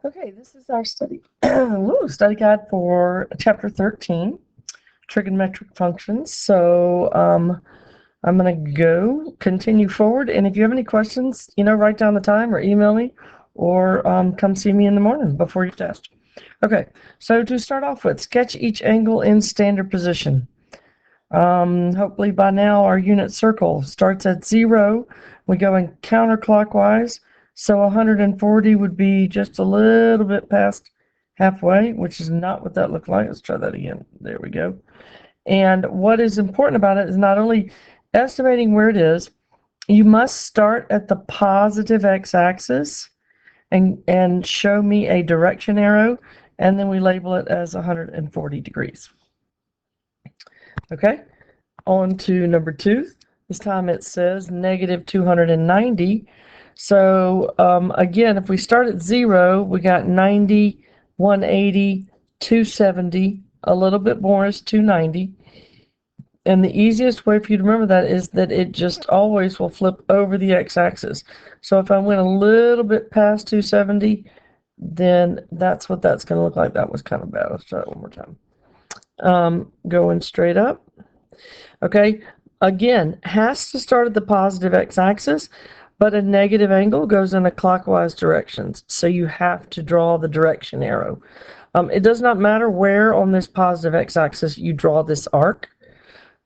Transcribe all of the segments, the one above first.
Okay, this is our study study guide for chapter 13, trigonometric functions. So I'm going to continue forward. And if you have any questions, write down the time or email me or come see me in the morning before your test. Okay, so to start off with, sketch each angle in standard position. Hopefully by now our unit circle starts at 0. We go in counterclockwise. So 140 would be just a little bit past halfway, which is not what that looked like. Let's try that again. There we go. And what is important about it is not only estimating where it is, you must start at the positive x-axis and show me a direction arrow, and then we label it as 140 degrees. Okay, on to number 2. This time it says negative 290. So again, if we start at 0, we got 90, 180, 270, a little bit more is 290. And the easiest way for you to remember that is that it just always will flip over the x-axis. So if I went a little bit past 270, then that's what that's going to look like. That was kind of bad. Let's try it one more time. Going straight up. Okay, again, has to start at the positive x-axis, but a negative angle goes in a clockwise directions. So you have to draw the direction arrow. It does not matter where on this positive x-axis you draw this arc,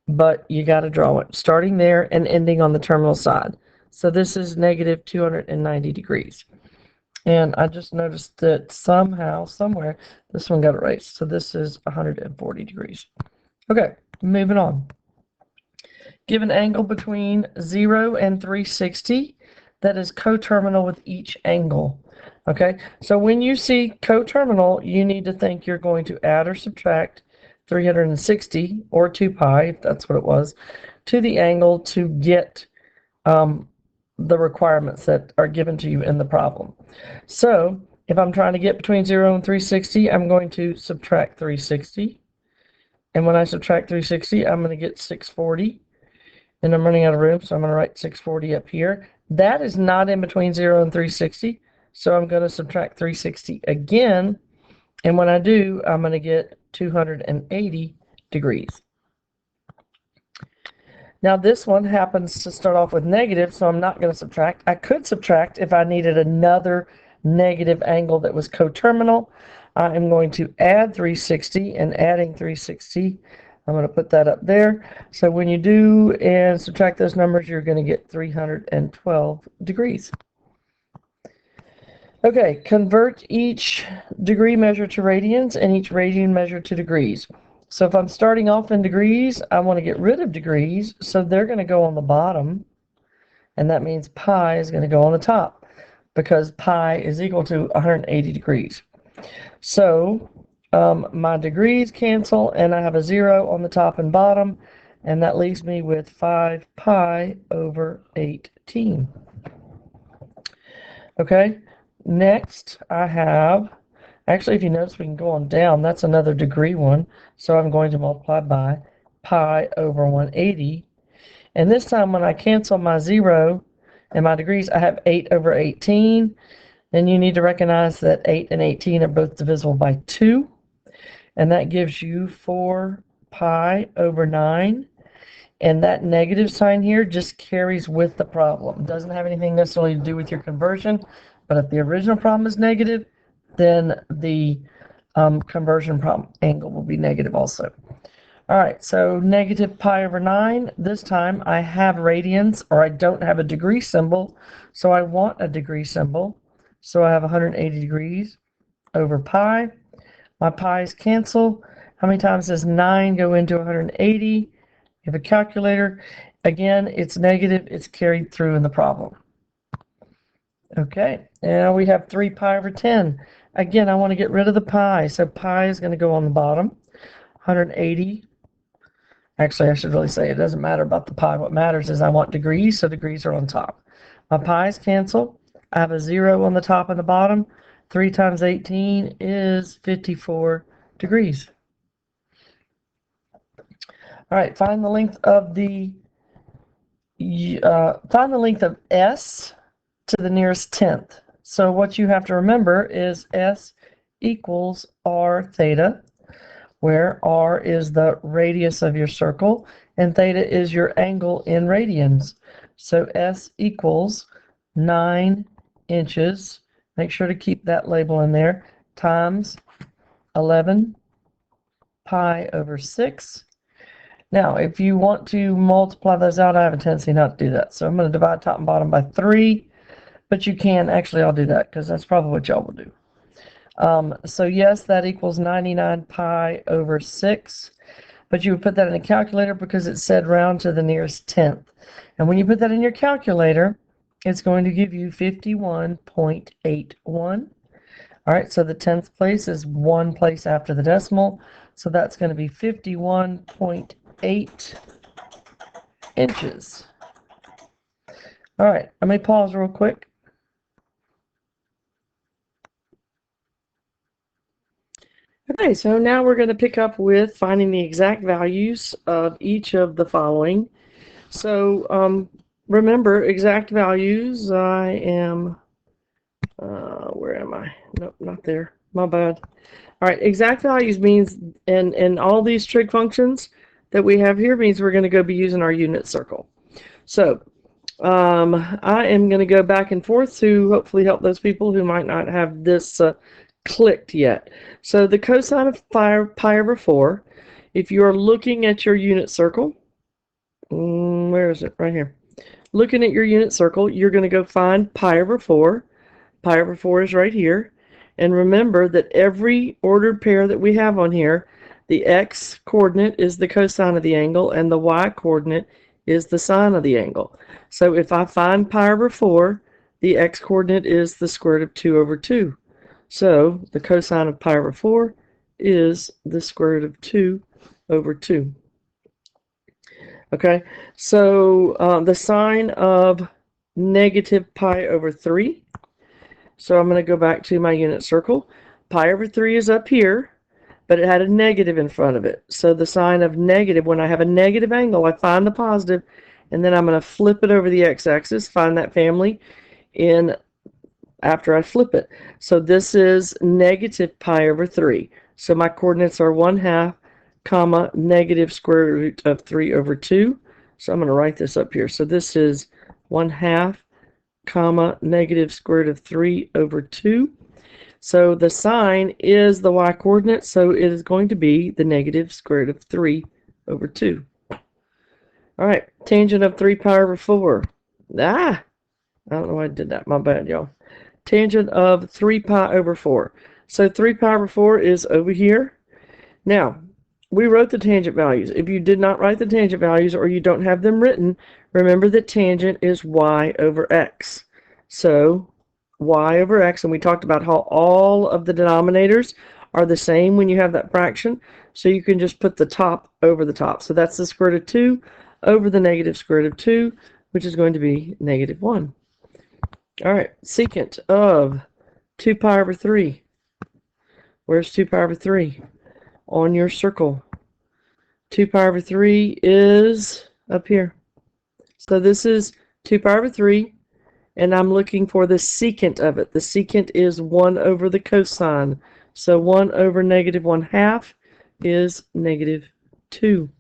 but you got to draw it starting there and ending on the terminal side. So this is negative 290 degrees. And I just noticed that somehow, somewhere, this one got erased. So this is 140 degrees. Okay, moving on. Give an angle between 0 and 360 that is coterminal with each angle. Okay, so when you see coterminal, you need to think you're going to add or subtract 360 or 2 pi, if that's what it was, to the angle to get the requirements that are given to you in the problem. So if I'm trying to get between 0 and 360, I'm going to subtract 360. And when I subtract 360, I'm going to get 640. And I'm running out of room, so I'm going to write 640 up here. That is not in between 0 and 360, so I'm going to subtract 360 again. And when I do, I'm going to get 280 degrees. Now this one happens to start off with negative, so I'm not going to subtract. I could subtract if I needed another negative angle that was coterminal. I am going to add 360, and adding 360, I'm going to put that up there. So when you do and subtract those numbers, you're going to get 312 degrees. Okay, convert each degree measure to radians and each radian measure to degrees. So if I'm starting off in degrees, I want to get rid of degrees, so they're going to go on the bottom, and that means pi is going to go on the top, because pi is equal to 180 degrees. So my degrees cancel, and I have a 0 on the top and bottom, and that leaves me with 5 pi over 18. Okay, next I have, actually if you notice we can go on down, that's another degree one, so I'm going to multiply by pi over 180. And this time when I cancel my 0 and my degrees, I have 8 over 18. And you need to recognize that 8 and 18 are both divisible by 2. And that gives you 4 pi over 9. And that negative sign here just carries with the problem. It doesn't have anything necessarily to do with your conversion, but if the original problem is negative, then the conversion problem angle will be negative also. All right, so negative pi over 9. This time I have radians, or I don't have a degree symbol, so I want a degree symbol. So I have 180 degrees over pi. My pi's cancel. How many times does 9 go into 180? You have a calculator. Again, it's negative. It's carried through in the problem. Okay, now we have 3 pi over 10. Again, I want to get rid of the pi, so pi is going to go on the bottom. 180. Actually, I should really say it doesn't matter about the pi. What matters is I want degrees, so degrees are on top. My pi's cancel. I have a 0 on the top and the bottom. 3 times 18 is 54 degrees. All right, find the length of S to the nearest tenth. So what you have to remember is S equals r theta, where r is the radius of your circle and theta is your angle in radians. So S equals 9 inches, make sure to keep that label in there, times 11 pi over 6. Now, if you want to multiply those out, I have a tendency not to do that. So I'm going to divide top and bottom by 3, but you can, actually I'll do that because that's probably what y'all will do. So yes, that equals 99 pi over 6, but you would put that in a calculator because it said round to the nearest tenth. And when you put that in your calculator, it's going to give you 51.81. All right, so the 10th place is one place after the decimal, so that's going to be 51.8 inches. All right, let me pause real quick. Okay, so now we're going to pick up with finding the exact values of each of the following. So remember, exact values, I am, where am I? Nope, not there. My bad. All right, exact values means, and all these trig functions that we have here means we're going to go be using our unit circle. So I am going to go back and forth to hopefully help those people who might not have this clicked yet. So the cosine of pi over 4, if you are looking at your unit circle, where is it? Right here. Looking at your unit circle, you're going to go find pi over 4. Pi over 4 is right here. And remember that every ordered pair that we have on here, the x coordinate is the cosine of the angle and the y coordinate is the sine of the angle. So if I find pi over 4, the x coordinate is the square root of 2 over 2. So the cosine of pi over 4 is the square root of 2 over 2. Okay, so the sine of negative pi over 3. So I'm going to go back to my unit circle. Pi over 3 is up here, but it had a negative in front of it. So the sine of negative, when I have a negative angle, I find the positive, and then I'm going to flip it over the x-axis, find that family in after I flip it. So this is negative pi over 3. So my coordinates are 1/2, comma, negative square root of 3 over 2. So I'm going to write this up here. So this is 1/2, comma, negative square root of 3 over 2. So the sine is the y coordinate, so it is going to be the negative square root of 3 over 2. All right, tangent of 3 pi over 4. I don't know why I did that. My bad, y'all. Tangent of 3 pi over 4. So 3 pi over 4 is over here. Now, we wrote the tangent values. If you did not write the tangent values or you don't have them written, remember that tangent is y over x. So y over x, and we talked about how all of the denominators are the same when you have that fraction. So you can just put the top over the top. So that's the square root of 2 over the negative square root of 2, which is going to be negative 1. All right, secant of 2 pi over 3. Where's 2 pi over 3? On your circle. 2 pi over 3 is up here. So this is 2 pi over 3, and I'm looking for the secant of it. The secant is 1 over the cosine. So 1 over negative 1/2 is negative 2.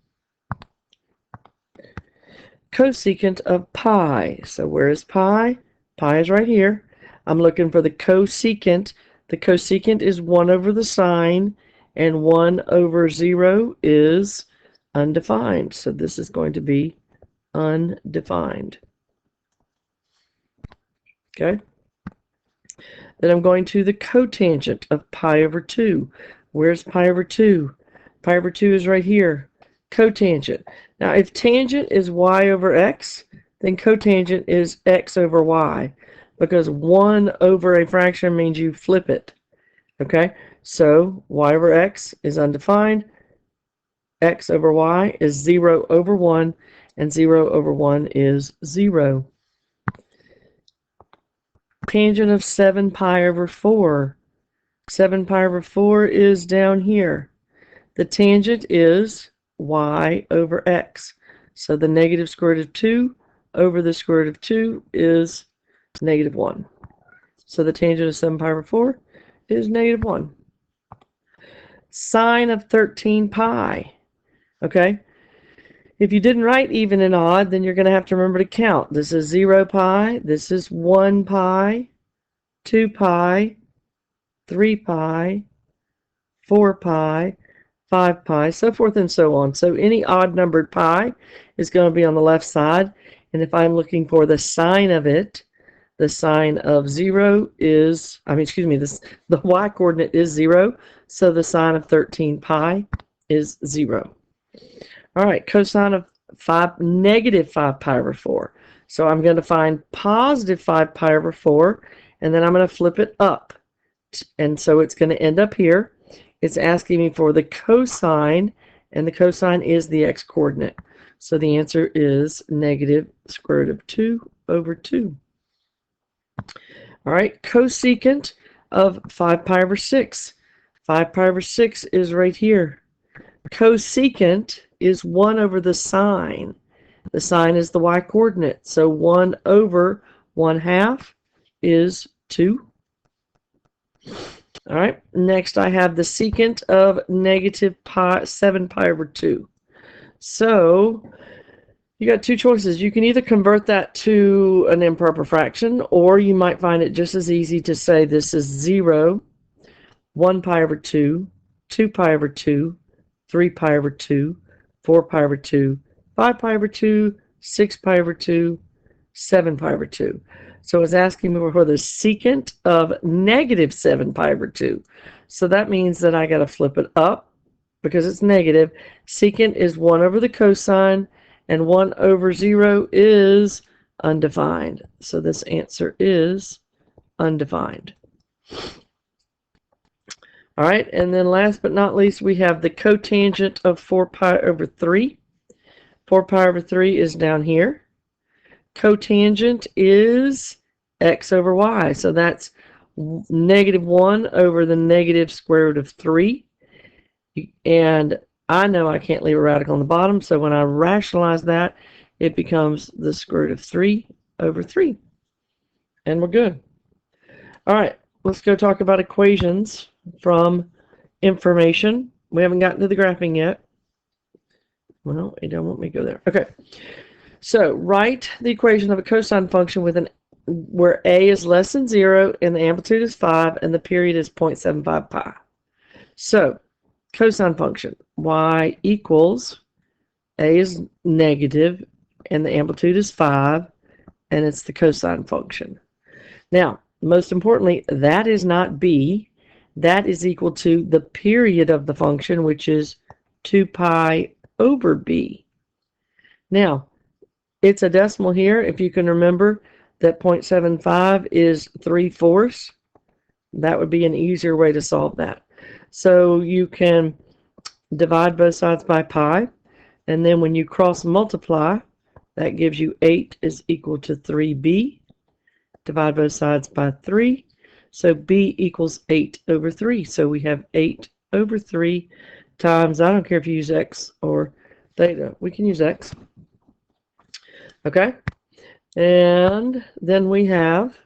Cosecant of pi. So where is pi? Pi is right here. I'm looking for the cosecant. The cosecant is 1 over the sine, and 1 over 0 is undefined. So this is going to be undefined. Okay. Then I'm going to the cotangent of pi over 2. Where's pi over 2? Pi over 2 is right here. Cotangent. Now, if tangent is y over x, then cotangent is x over y, because 1 over a fraction means you flip it. Okay, so y over x is undefined. X over y is 0 over 1, and 0 over 1 is 0. Tangent of 7 pi over 4. 7 pi over 4 is down here. The tangent is y over x. So the negative square root of 2 over the square root of 2 is negative 1. So the tangent of 7 pi over 4 is negative 1. Sine of 13 pi. Okay? If you didn't write even and odd, then you're going to have to remember to count. This is 0 pi, this is 1 pi, 2 pi, 3 pi, 4 pi, 5 pi, so forth and so on. So any odd numbered pi is going to be on the left side. And if I'm looking for the sine of it, the sine of 0 is, the y coordinate is 0. So the sine of 13 pi is 0. All right, cosine of negative 5 pi over 4. So I'm going to find positive 5 pi over 4, and then I'm going to flip it up. And so it's going to end up here. It's asking me for the cosine, and the cosine is the x-coordinate. So the answer is negative square root of 2 over 2. All right, cosecant of 5 pi over 6. 5 pi over 6 is right here. Cosecant is 1 over the sine. The sine is the y-coordinate. So 1 over 1/2 is 2. All right, next I have the secant of negative 7 pi over 2. So you got two choices. You can either convert that to an improper fraction, or you might find it just as easy to say this is 0, 1 pi over 2, 2 pi over 2, 3 pi over 2, 4 pi over 2, 5 pi over 2, 6 pi over 2, 7 pi over 2. So it's asking me for the secant of negative 7 pi over 2. So that means that I got to flip it up because it's negative. Secant is 1 over the cosine, and 1 over 0 is undefined. So this answer is undefined. All right, and then last but not least, we have the cotangent of 4 pi over 3. 4 pi over 3 is down here. Cotangent is x over y. So that's negative 1 over the negative square root of 3. And I know I can't leave a radical on the bottom, so when I rationalize that, it becomes the square root of 3 over 3. And we're good. All right, let's go talk about equations from information. We haven't gotten to the graphing yet. Well, it don't want me to go there. Okay. So write the equation of a cosine function with where a is less than 0 and the amplitude is 5 and the period is 0.75 pi. So cosine function, y equals a is negative and the amplitude is 5 and it's the cosine function. Now, most importantly, that is not b. That is equal to the period of the function, which is 2 pi over b. Now, it's a decimal here. If you can remember that 0.75 is 3/4, that would be an easier way to solve that. So you can divide both sides by pi, and then when you cross multiply, that gives you 8 is equal to 3b. Divide both sides by 3. So b equals 8 over 3. So we have 8 over 3 times, I don't care if you use x or theta, we can use x. Okay, and then we have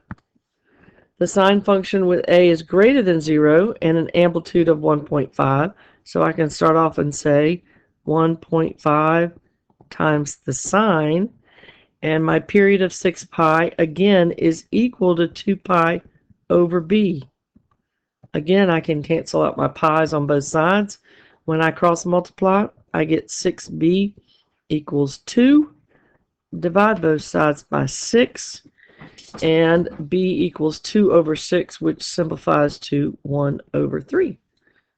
the sine function with a is greater than 0 and an amplitude of 1.5. So I can start off and say 1.5 times the sine, and my period of 6 pi again is equal to 2 pi over b. Again, I can cancel out my pi's on both sides. When I cross multiply, I get 6b equals 2. Divide both sides by 6, and b equals 2 over 6, which simplifies to 1 over 3.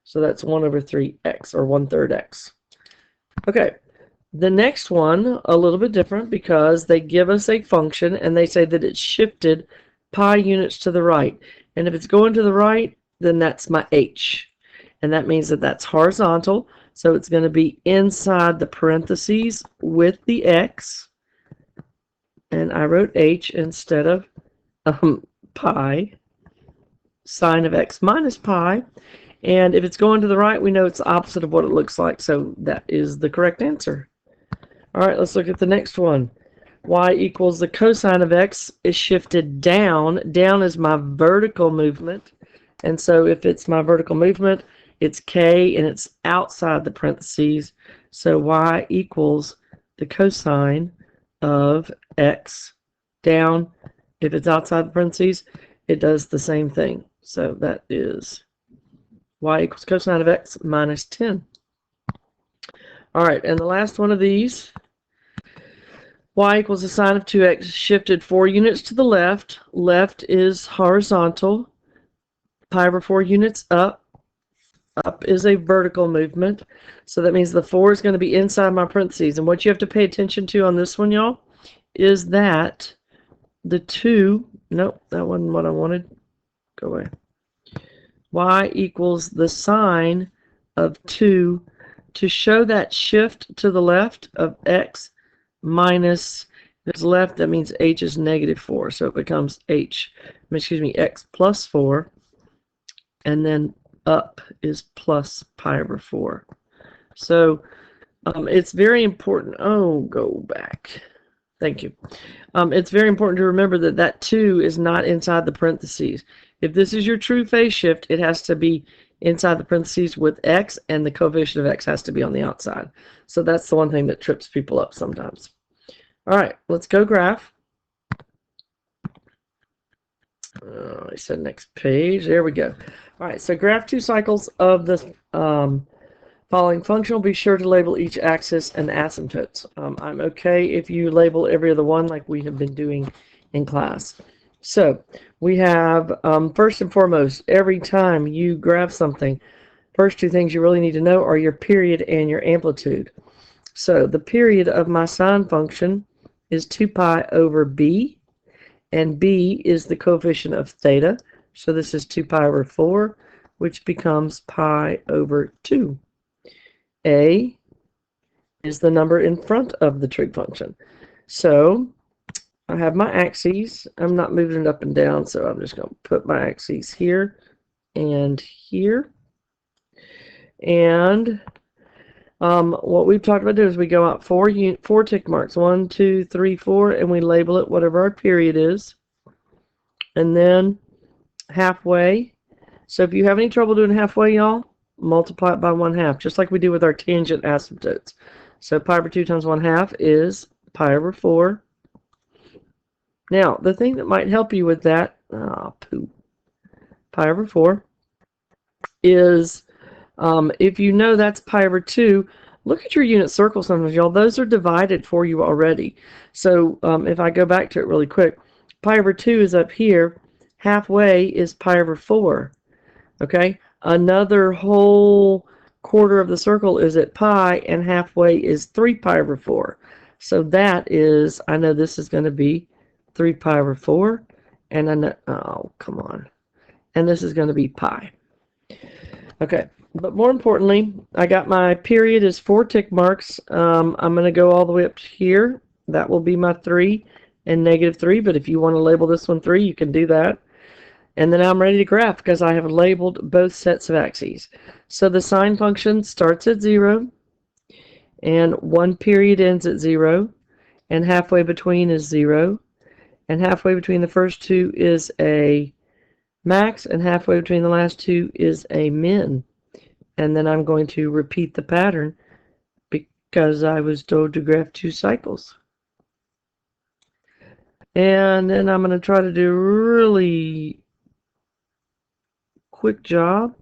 So that's 1 over 3x, or 1/3 x. Okay, the next one, a little bit different because they give us a function and they say that it's shifted pi units to the right. And if it's going to the right, then that's my h. And that means that that's horizontal. So it's going to be inside the parentheses with the x. And I wrote h instead of pi, sine of x minus pi. And if it's going to the right, we know it's the opposite of what it looks like. So that is the correct answer. All right, let's look at the next one. y equals the cosine of x is shifted down. Down is my vertical movement. And so if it's my vertical movement, it's k and it's outside the parentheses. So y equals the cosine of x down. If it's outside the parentheses, it does the same thing. So that is y equals cosine of x minus 10. All right, and the last one of these, y equals the sine of 2x shifted 4 units to the left. Left is horizontal. Pi over 4 units up. Up is a vertical movement. So that means the 4 is going to be inside my parentheses. And what you have to pay attention to on this one, y'all, is that the 2, nope, that wasn't what I wanted. Go away. Y equals the sine of 2 to show that shift to the left of x minus, if it's left, that means h is negative 4. So it becomes x plus 4. And then up is plus pi over 4. So it's very important. Oh, go back. Thank you. It's very important to remember that that 2 is not inside the parentheses. If this is your true phase shift, it has to be inside the parentheses with x, and the coefficient of x has to be on the outside. So that's the one thing that trips people up sometimes. All right, let's go graph. I said next page. There we go. All right, so graph 2 cycles of the following function. Be sure to label each axis and asymptotes. I'm okay if you label every other one like we have been doing in class. So we have, first and foremost, every time you graph something, first two things you really need to know are your period and your amplitude. So the period of my sine function is 2 pi over b, and b is the coefficient of theta. So this is 2 pi over 4, which becomes pi over 2. A is the number in front of the trig function. So I have my axes. I'm not moving it up and down, so I'm just going to put my axes here and here. And what we've talked about is we go out four tick marks, 1, 2, 3, 4, and we label it whatever our period is. And then halfway. So if you have any trouble doing halfway, y'all, multiply it by 1/2, just like we do with our tangent asymptotes. So pi over 2 times 1/2 is pi over 4. Now, the thing that might help you with that, pi over 4, is if you know that's pi over 2, look at your unit circle sometimes, y'all. Those are divided for you already. So if I go back to it really quick, pi over 2 is up here. Halfway is pi over 4. Okay? Another whole quarter of the circle is at pi, and halfway is 3 pi over 4. So that is, I know this is going to be 3 pi over 4, and I know, oh, come on. And this is going to be pi. Okay, but more importantly, I got my period is 4 tick marks. I'm going to go all the way up to here. That will be my 3 and -3, but if you want to label this one 3, you can do that. And then I'm ready to graph because I have labeled both sets of axes. So the sine function starts at 0, and one period ends at 0, and halfway between is 0, and halfway between the first two is a max, and halfway between the last two is a min. And then I'm going to repeat the pattern because I was told to graph 2 cycles. And then I'm going to try to do a really quick job.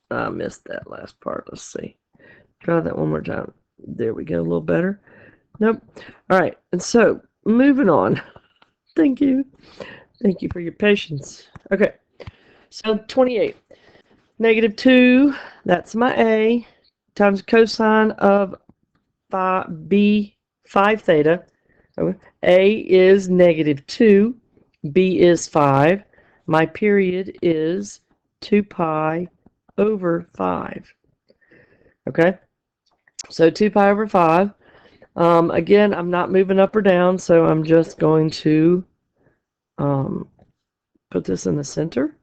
I missed that last part. Let's see. Try that one more time. There we go. A little better. Nope. All right. And so moving on. Thank you. Thank you for your patience. Okay. So 28. -2, that's my A, times cosine of B 5 theta. A is -2. B is 5. My period is 2 pi over 5. Okay? So 2 pi over 5. Again, I'm not moving up or down, so I'm just going to put this in the center.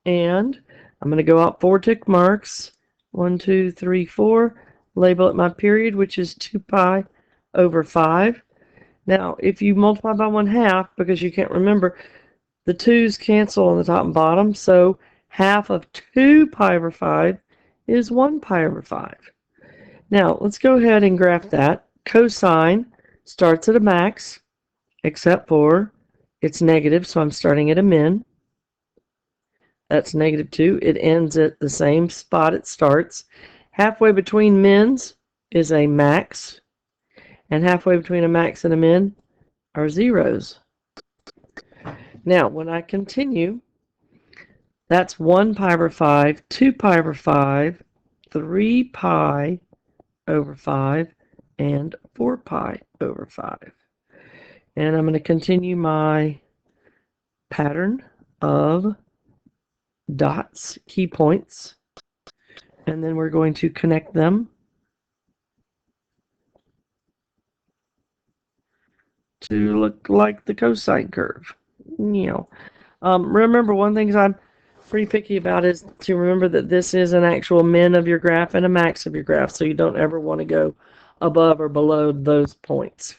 And I'm going to go out 4 tick marks. 1, 2, 3, 4. label it my period, which is 2 pi over 5. Now, if you multiply by 1/2, because you can't remember, the 2's cancel on the top and bottom, so half of 2 pi over 5 is 1 pi over 5. Now, let's go ahead and graph that. Cosine starts at a max, except for it's negative, so I'm starting at a min. That's -2. It ends at the same spot it starts. Halfway between mins is a max, and halfway between a max and a min are zeros. Now, when I continue, that's 1 pi over 5, 2 pi over 5, 3 pi over 5, and 4 pi over 5. And I'm going to continue my pattern of dots, key points, and then we're going to connect them to look like the cosine curve. Remember, one thing I'm pretty picky about is to remember that this is an actual min of your graph and a max of your graph, so you don't ever want to go above or below those points.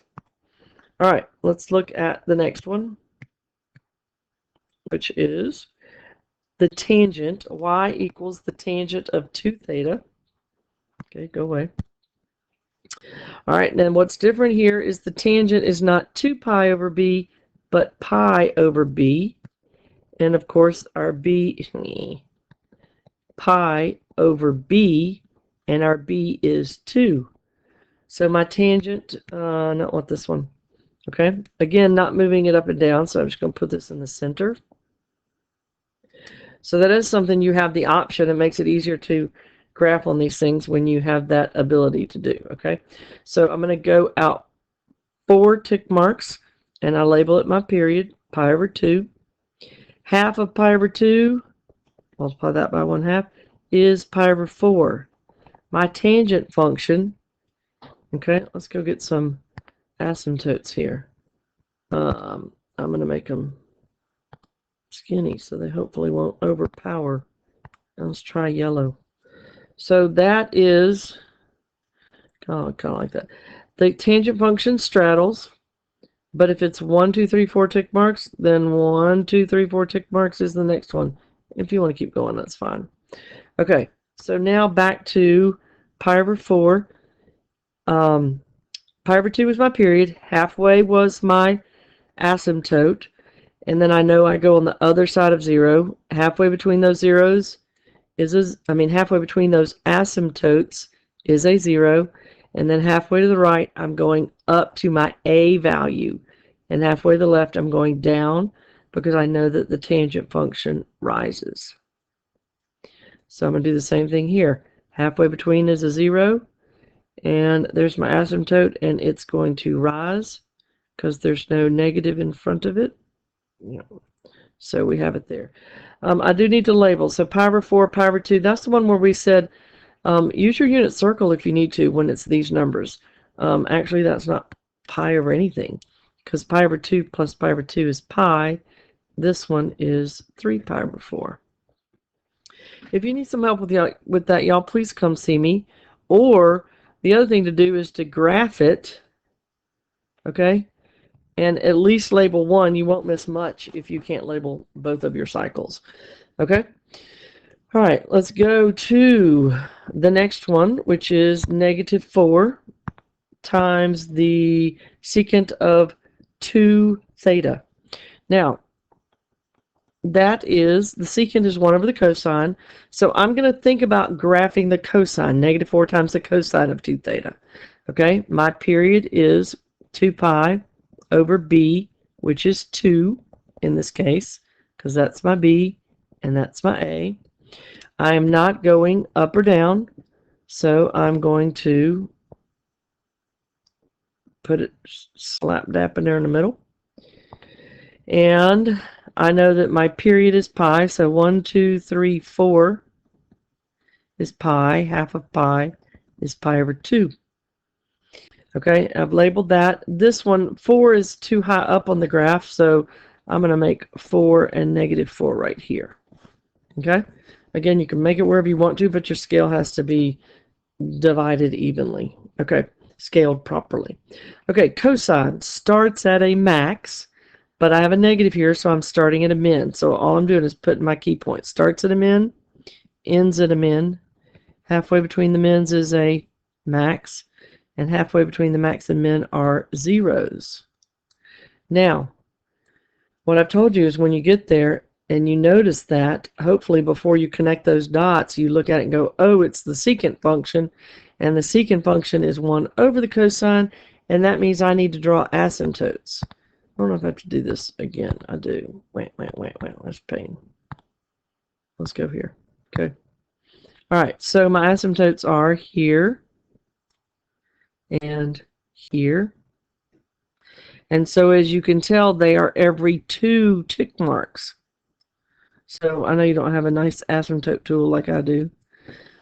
All right, let's look at the next one, which is the tangent. Y equals the tangent of 2 theta. Okay, go away. All right, then what's different here is the tangent is not 2 pi over b, but pi over b. And of course, our b, pi over b, and our b is 2. So my tangent, not want this one. Okay, again, not moving it up and down, so I'm just going to put this in the center. So that is something you have the option. It makes it easier to graph on these things when you have that ability to do. Okay, so I'm going to go out 4 tick marks, and I label it my period, pi over 2. Half of pi over 2, multiply that by 1/2, is pi over 4. My tangent function, okay, let's go get some asymptotes here. I'm going to make them skinny so they hopefully won't overpower. Let's try yellow. So that is kind of like that. The tangent function straddles, but if it's 1, 2, 3, 4 tick marks, then 1, 2, 3, 4 tick marks is the next one. If you want to keep going, that's fine. Okay, so now back to pi over 4. Pi over 2 was my period. Halfway was my asymptote. And then I know I go on the other side of 0. Halfway between those zeros halfway between those asymptotes is a 0. And then halfway to the right, I'm going up to my a value. And halfway to the left, I'm going down because I know that the tangent function rises. So I'm going to do the same thing here. Halfway between is a 0. And there's my asymptote, and it's going to rise because there's no negative in front of it. So we have it there. I do need to label. So pi over 4, pi over 2, that's the one where we said use your unit circle if you need to when it's these numbers. Actually, that's not pi over anything because pi over 2 plus pi over 2 is pi. This one is 3 pi over 4. If you need some help with that, y'all, please come see me. Or the other thing to do is to graph it, okay? And at least label one. You won't miss much if you can't label both of your cycles, okay? All right, let's go to the next one, which is -4 times the secant of 2 theta. Now, that is, the secant is 1 over the cosine. So I'm going to think about graphing the cosine, -4 times the cosine of 2 theta. Okay, my period is 2 pi over b, which is 2 in this case, because that's my b and that's my a. I am not going up or down, so I'm going to put it slap dap in there in the middle. And I know that my period is pi, so 1, 2, 3, 4 is pi. Half of pi is pi over 2. Okay, I've labeled that. This one, 4 is too high up on the graph, so I'm going to make 4 and -4 right here. Okay, again, you can make it wherever you want to, but your scale has to be divided evenly. Okay, scaled properly. Okay, cosine starts at a max, but I have a negative here, so I'm starting at a min. So all I'm doing is putting my key point. Starts at a min, ends at a min. Halfway between the mins is a max, and halfway between the max and min are zeros. Now, what I've told you is when you get there and you notice that, hopefully before you connect those dots, you look at it and go, oh, it's the secant function, and the secant function is 1 over the cosine, and that means I need to draw asymptotes. I don't know if I have to do this again. I do. Wait. That's pain. Let's go here. Okay. All right. So my asymptotes are here and here. And so as you can tell, they are every 2 tick marks. So I know you don't have a nice asymptote tool like I do.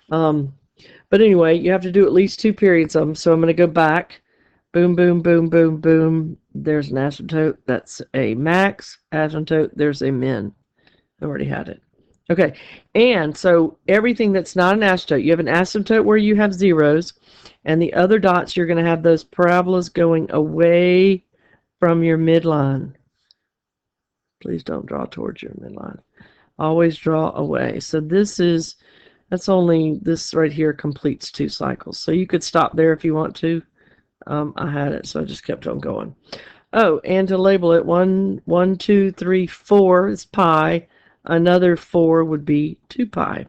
But anyway, you have to do at least 2 periods of them. So I'm going to go back. Boom, boom, boom, boom, boom. There's an asymptote. That's a max asymptote. There's a min. I already had it. Okay. And so everything that's not an asymptote, you have an asymptote where you have zeros, and the other dots, you're going to have those parabolas going away from your midline. Please don't draw towards your midline. Always draw away. So this right here completes 2 cycles. So you could stop there if you want to. I had it, so I just kept on going. Oh, and to label it, 1, 2, 3, 4 is pi. Another 4 would be 2 pi.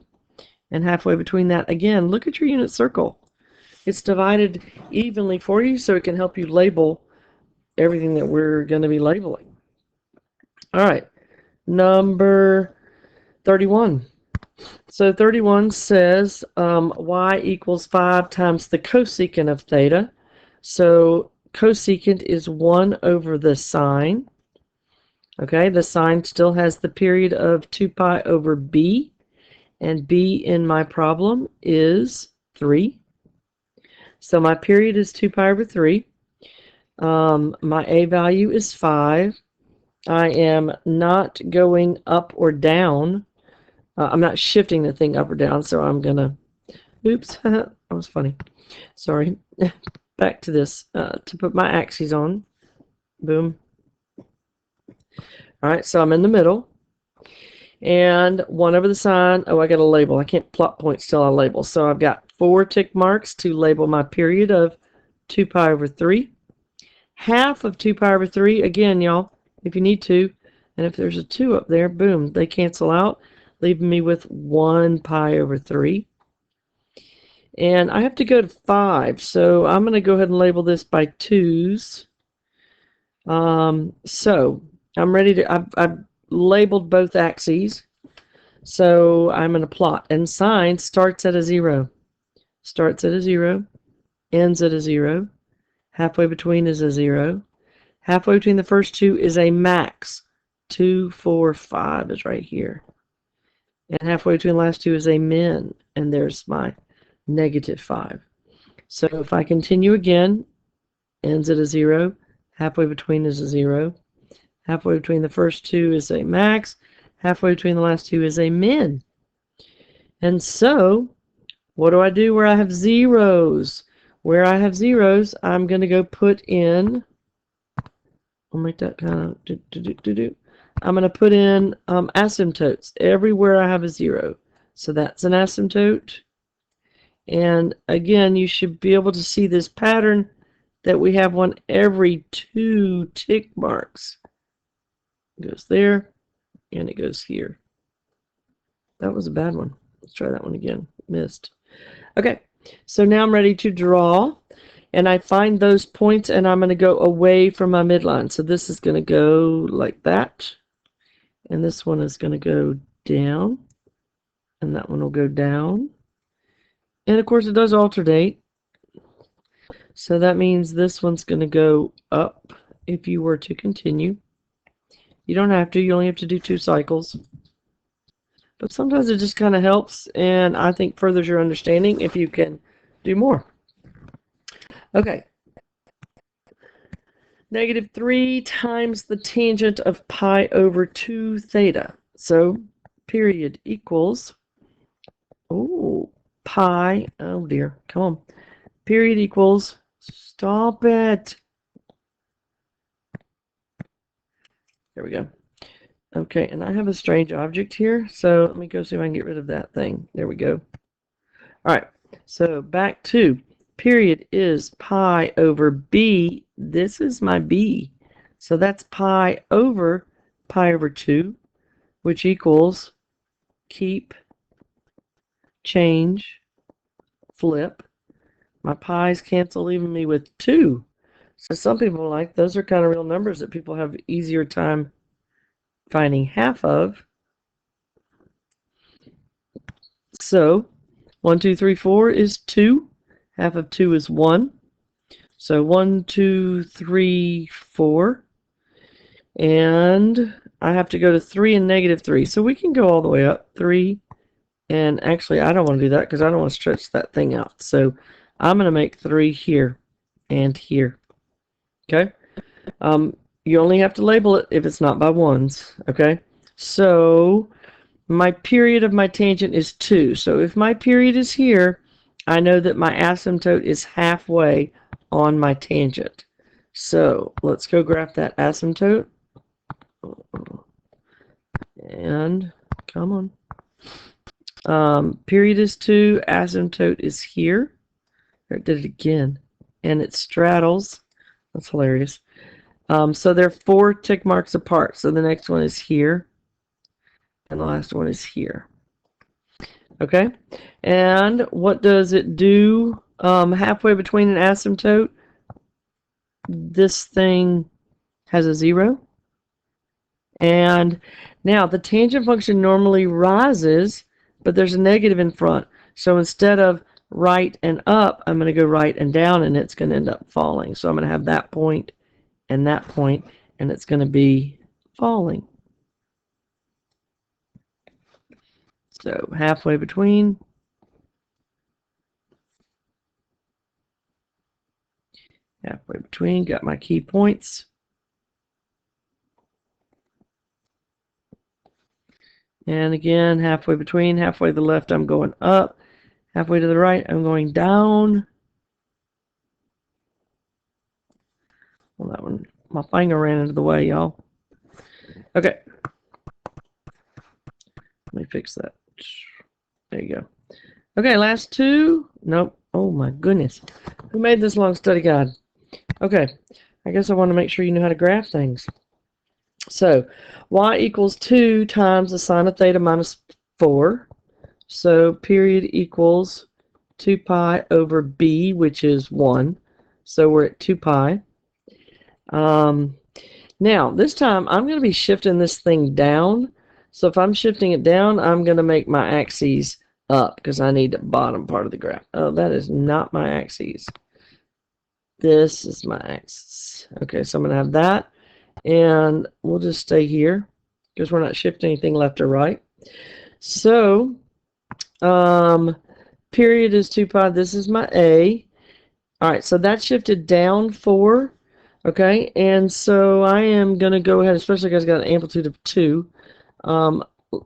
And halfway between that, again, look at your unit circle. It's divided evenly for you, so it can help you label everything that we're going to be labeling. All right, number 31. So 31 says y equals 5 times the cosecant of theta. So cosecant is 1 over the sine. Okay, the sine still has the period of 2 pi over b, and b in my problem is 3. So my period is 2 pi over 3. My a value is 5. I am not going up or down. I'm not shifting the thing up or down, so I'm going to, oops, that was funny. Sorry. Back to this, to put my axes on. Boom. All right, so I'm in the middle. And 1 over the sine, oh, I got a label. I can't plot points till I label. So I've got 4 tick marks to label my period of 2 pi over 3. Half of 2 pi over 3, again, y'all, if you need to. And if there's a 2 up there, boom, they cancel out, leaving me with 1 pi over 3. And I have to go to 5, so I'm going to go ahead and label this by 2's. So I'm ready to, I've labeled both axes. So I'm going to plot. And sine starts at a 0. Starts at a 0, ends at a 0. Halfway between is a 0. Halfway between the first 2 is a max. 2, 4, 5 is right here. And halfway between the last 2 is a min. And there's my negative 5. So if I continue again, ends at a 0, halfway between is a 0, halfway between the first 2 is a max, halfway between the last 2 is a min. And so, what do I do where I have zeros? Where I have zeros, I'm going to go put in, I'll make that kind of, I'm going to put in asymptotes everywhere I have a 0. So that's an asymptote. And again, you should be able to see this pattern that we have one every 2 tick marks. It goes there, and it goes here. That was a bad one. Let's try that one again. Missed. Okay, so now I'm ready to draw, and I find those points, and I'm going to go away from my midline. So this is going to go like that, and this one is going to go down, and that one will go down. And of course, it does alternate. So that means this one's going to go up if you were to continue. You don't have to. You only have to do 2 cycles. But sometimes it just kind of helps, and I think furthers your understanding if you can do more. Okay. Negative 3 times the tangent of pi over 2 theta. So period equals, oh, pi, oh dear, come on, period equals, stop it. There we go. Okay, and I have a strange object here, so let me go see if I can get rid of that thing. There we go. All right, so back to period is pi over b. This is my b. So that's pi over 2, which equals keep, change, flip. My pi's cancel, leaving me with 2. So some people like those are kind of real numbers that people have easier time finding half of. So 1, 2, 3, 4 is 2. Half of 2 is 1. So 1, 2, 3, 4. And I have to go to 3 and negative 3. So we can go all the way up. 3. And actually, I don't want to do that because I don't want to stretch that thing out. So I'm going to make 3 here and here. Okay? You only have to label it if it's not by ones. Okay? So my period of my tangent is 2. So if my period is here, I know that my asymptote is halfway on my tangent. So let's go graph that asymptote. And come on. Period is 2, asymptote is here. There, it did it again. And it straddles. That's hilarious. So they're 4 tick marks apart. So the next one is here. And the last one is here. Okay? And what does it do halfway between an asymptote? This thing has a 0. And now the tangent function normally rises, but there's a negative in front. So instead of right and up, I'm going to go right and down, and it's going to end up falling. So I'm going to have that point, and it's going to be falling. So halfway between. Halfway between, got my key points. And again, halfway between, halfway to the left, I'm going up. Halfway to the right, I'm going down. Well, that one, my finger ran into the way, y'all. Okay. Let me fix that. There you go. Okay, last 2. Nope. Oh my goodness. Who made this long study guide? Okay. I guess I want to make sure you know how to graph things. So, y equals 2 times the sine of theta minus 4. So, period equals 2 pi over b, which is 1. So, we're at 2 pi. Now, this time, I'm going to be shifting this thing down. So, if I'm shifting it down, I'm going to make my axes up because I need the bottom part of the graph. Oh, that is not my axes. This is my axis. Okay, so I'm going to have that. And we'll just stay here because we're not shifting anything left or right. So, period is 2 pi. This is my A. All right, so that shifted down 4. Okay, and so I am going to go ahead, especially because I got an amplitude of 2.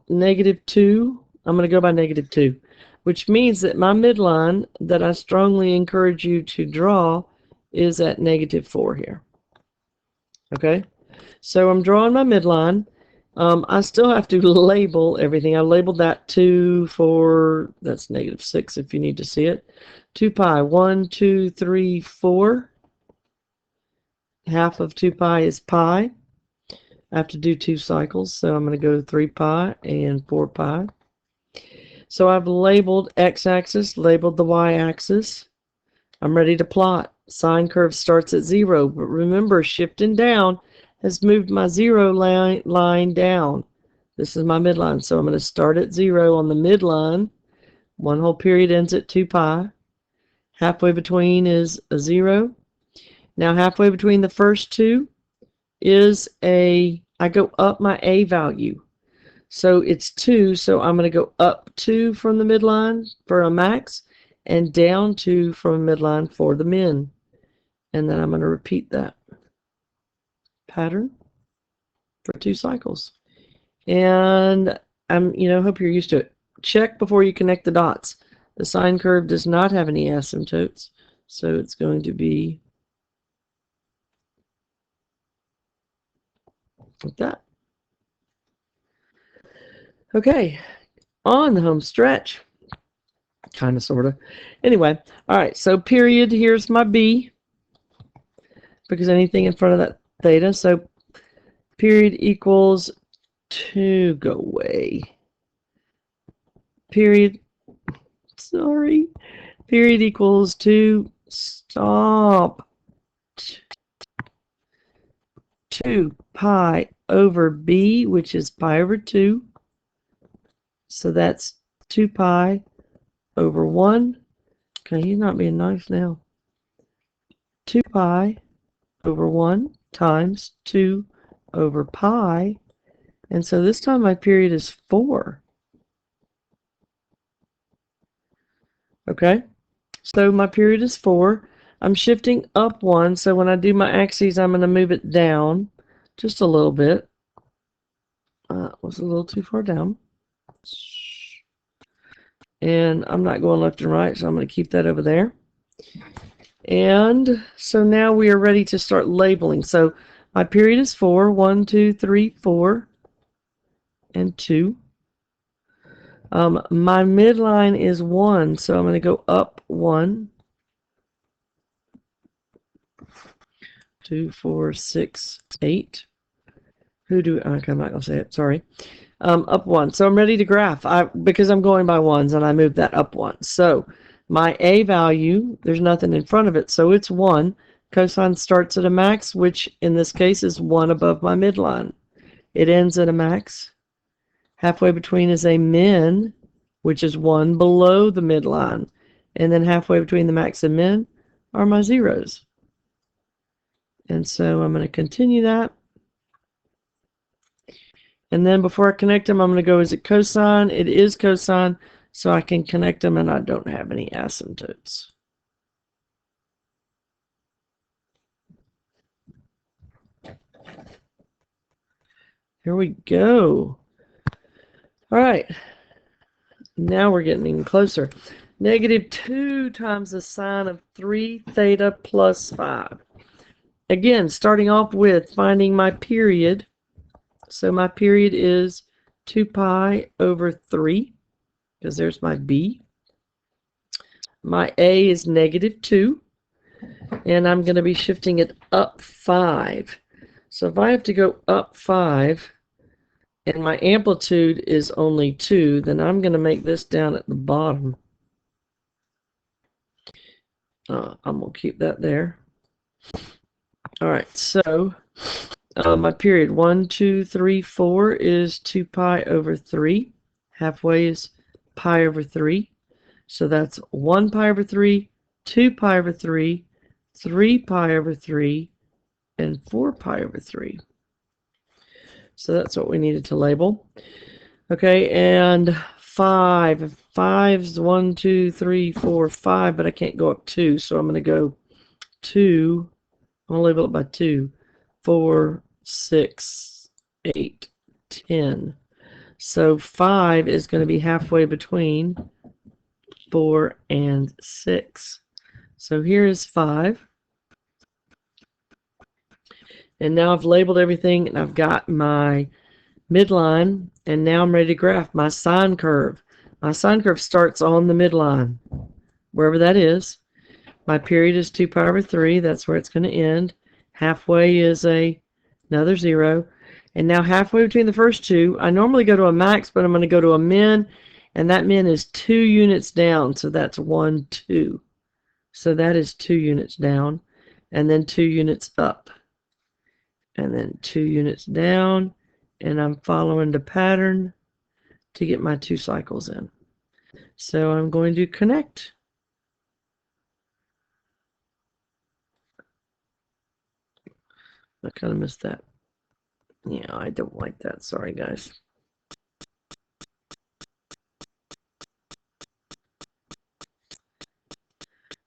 Negative 2. I'm going to go by negative 2, which means that my midline that I strongly encourage you to draw is at negative 4 here. Okay. So I'm drawing my midline. I still have to label everything. I labeled that 2 for, that's negative 6 if you need to see it. 2 pi, 1, 2, 3, 4. Half of 2 pi is pi. I have to do 2 cycles, so I'm going to go to 3 pi and 4 pi. So I've labeled x-axis, labeled the y-axis. I'm ready to plot. Sine curve starts at 0, but remember, shifting down has moved my 0 line down. This is my midline, so I'm going to start at 0 on the midline. One whole period ends at 2 pi. Halfway between is a 0. Now halfway between the first 2 is I go up my A value. So it's 2, so I'm going to go up 2 from the midline for a max and down 2 from a midline for the min. And then I'm going to repeat that pattern for 2 cycles. And hope you're used to it. Check before you connect the dots. The sine curve does not have any asymptotes, so it's going to be like that. Okay, on the home stretch. Kind of, sort of. Anyway, all right, so period, here's my B, because anything in front of that theta. So period equals 2, go away. Period, sorry. Period equals 2, stop. 2 pi over B, which is pi over 2. So that's 2 pi over 1. Okay, he's not being nice now. 2 pi over 1 times 2 over pi. And so this time my period is 4. Okay, so my period is 4. I'm shifting up 1, so when I do my axes, I'm going to move it down just a little bit. Was a little too far down. And I'm not going left and right, so I'm going to keep that over there. And so now we are ready to start labeling. So my period is 4. 1, 2, 3, 4, and 2. My midline is 1, so I'm going to go up 1. 2, 4, 6, 8. Okay, I'm not going to say it, sorry. Up 1. So I'm ready to graph because I'm going by ones, and I moved that up 1. So my A value, there's nothing in front of it, so it's 1. Cosine starts at a max, which in this case is 1 above my midline. It ends at a max. Halfway between is a min, which is 1 below the midline. And then halfway between the max and min are my zeros. And so I'm going to continue that. And then before I connect them, I'm going to go, is it cosine? It is cosine, so I can connect them, and I don't have any asymptotes. Here we go. All right. Now we're getting even closer. -2 times the sine of 3 theta plus 5. Again, starting off with finding my period. So my period is 2 pi over 3, because there's my B. My A is -2, and I'm going to be shifting it up 5. So if I have to go up 5, and my amplitude is only 2, then I'm going to make this down at the bottom. I'm going to keep that there. All right, so my period 1, 2, 3, 4 is 2 pi over 3. Halfway is pi over 3. So that's 1 pi over 3, 2 pi over 3, 3 pi over 3, and 4 pi over 3. So that's what we needed to label. Okay, and 5. 5's 1, 2, 3, 4, 5, but I can't go up 2, so I'm going to go 2. I'm going to label it by 2. 4, 6, 8, 10. So 5 is going to be halfway between 4 and 6. So here is 5. And now I've labeled everything, and I've got my midline, and now I'm ready to graph my sine curve. My sine curve starts on the midline, wherever that is. My period is 2 pi over 3. That's where it's going to end. Halfway is another 0. And now halfway between the first two, I normally go to a max, but I'm going to go to a min, and that min is 2 units down, so that's 1, 2. So that is 2 units down, and then 2 units up, and then 2 units down, and I'm following the pattern to get my 2 cycles in. So I'm going to connect. I kind of missed that. Yeah, I don't like that. Sorry, guys.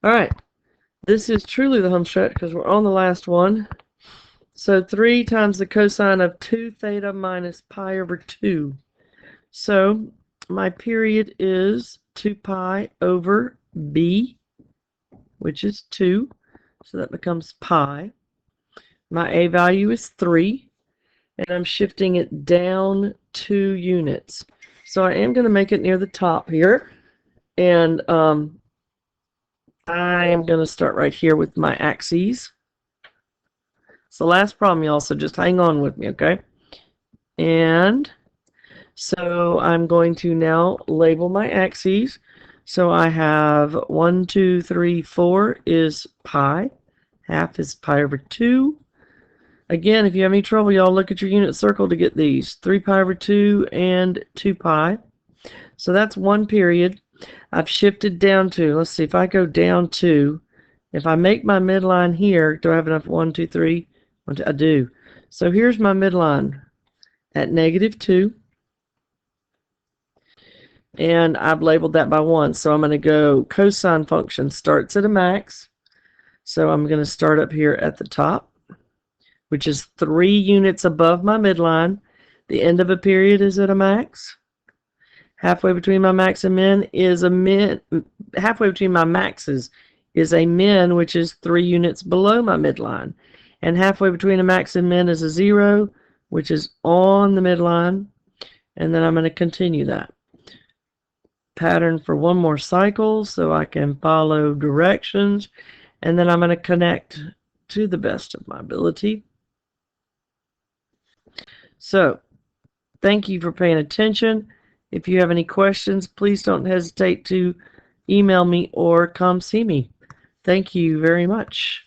All right. This is truly the home stretch because we're on the last one. So 3 times the cosine of 2 theta minus pi over 2. So my period is 2 pi over b, which is 2. So that becomes pi. My a value is 3. And I'm shifting it down 2 units. So I am going to make it near the top here. And I am going to start right here with my axes. It's the last problem, y'all, so just hang on with me, okay? And so I'm going to now label my axes. So I have 1, 2, 3, 4 is pi. Half is pi over 2. Again, if you have any trouble, y'all look at your unit circle to get these. 3 pi over 2 and 2 pi. So that's 1 period. I've shifted down to, let's see, if I go down to, if I make my midline here, do I have enough? 1, 2, 3? 1, 2, I do. So here's my midline at -2. And I've labeled that by 1. So I'm going to go cosine function starts at a max. So I'm going to start up here at the top, which is 3 units above my midline. The end of a period is at a max. Halfway between my max and min is a min. Halfway between my maxes is a min, which is 3 units below my midline. And halfway between a max and min is a 0, which is on the midline. And then I'm going to continue that pattern for 1 more cycle so I can follow directions. And then I'm going to connect to the best of my ability. So, thank you for paying attention. If you have any questions, please don't hesitate to email me or come see me. Thank you very much.